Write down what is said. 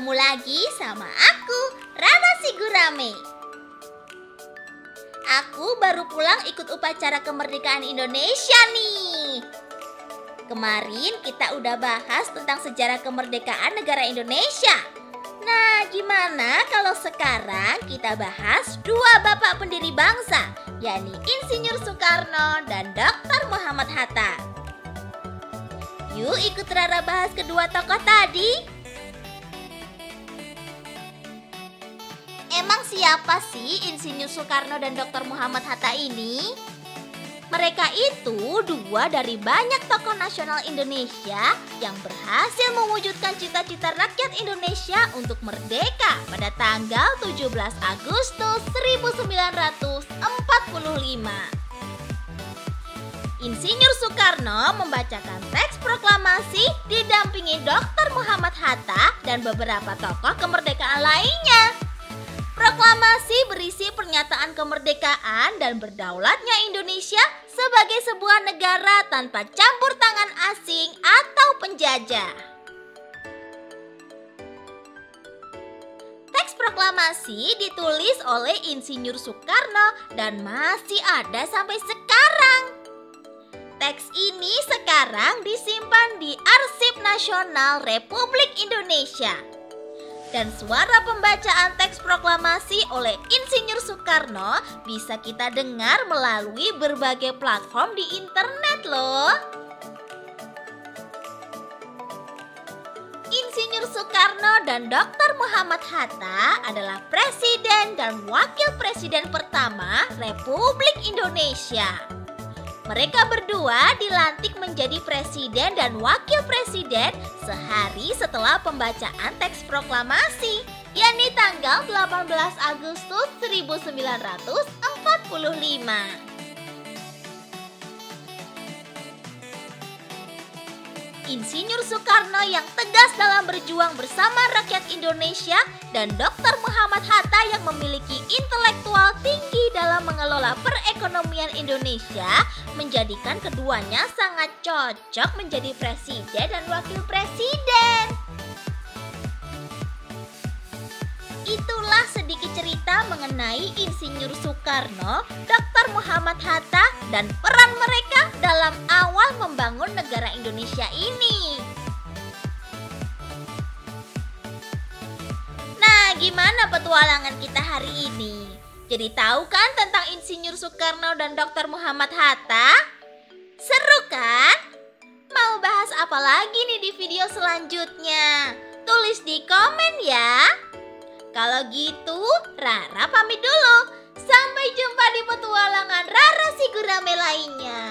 Ketemu lagi sama aku, Rara Sigurame. Aku baru pulang ikut upacara kemerdekaan Indonesia nih. Kemarin kita udah bahas tentang sejarah kemerdekaan negara Indonesia. Nah, gimana kalau sekarang kita bahas dua bapak pendiri bangsa, yakni Insinyur Soekarno dan Dr. Muhammad Hatta. Yuk ikut Rara bahas kedua tokoh tadi. Emang siapa sih Insinyur Soekarno dan Dr. Muhammad Hatta ini? Mereka itu dua dari banyak tokoh nasional Indonesia yang berhasil mewujudkan cita-cita rakyat Indonesia untuk merdeka pada tanggal 17 Agustus 1945. Insinyur Soekarno membacakan teks proklamasi didampingi Dr. Muhammad Hatta dan beberapa tokoh kemerdekaan lainnya. Proklamasi berisi pernyataan kemerdekaan dan berdaulatnya Indonesia sebagai sebuah negara tanpa campur tangan asing atau penjajah. Teks proklamasi ditulis oleh Insinyur Soekarno dan masih ada sampai sekarang. Teks ini sekarang disimpan di Arsip Nasional Republik Indonesia. Dan suara pembacaan teks proklamasi oleh Insinyur Soekarno bisa kita dengar melalui berbagai platform di internet loh. Insinyur Soekarno dan Dr. Muhammad Hatta adalah Presiden dan Wakil Presiden pertama Republik Indonesia. Mereka berdua dilantik menjadi presiden dan wakil presiden sehari setelah pembacaan teks proklamasi, yakni tanggal 18 Agustus 1945. Insinyur Soekarno yang tegas dalam berjuang bersama rakyat Indonesia dan Dr. Muhammad Hatta yang memiliki intelektual tinggi dalam mengelola perekonomian Indonesia menjadikan keduanya sangat cocok menjadi presiden dan wakil presiden. Itulah sedikit cerita mengenai Insinyur Soekarno, Dr. Muhammad Hatta, dan peran mereka dalam awal membangun negara Indonesia ini. Nah, gimana petualangan kita hari ini? Jadi tahu kan tentang Insinyur Soekarno dan Dr. Muhammad Hatta? Seru kan? Mau bahas apa lagi nih di video selanjutnya? Tulis di komen ya. Kalau gitu, Rara pamit dulu. Sampai jumpa di petualangan Rara Sigurame lainnya.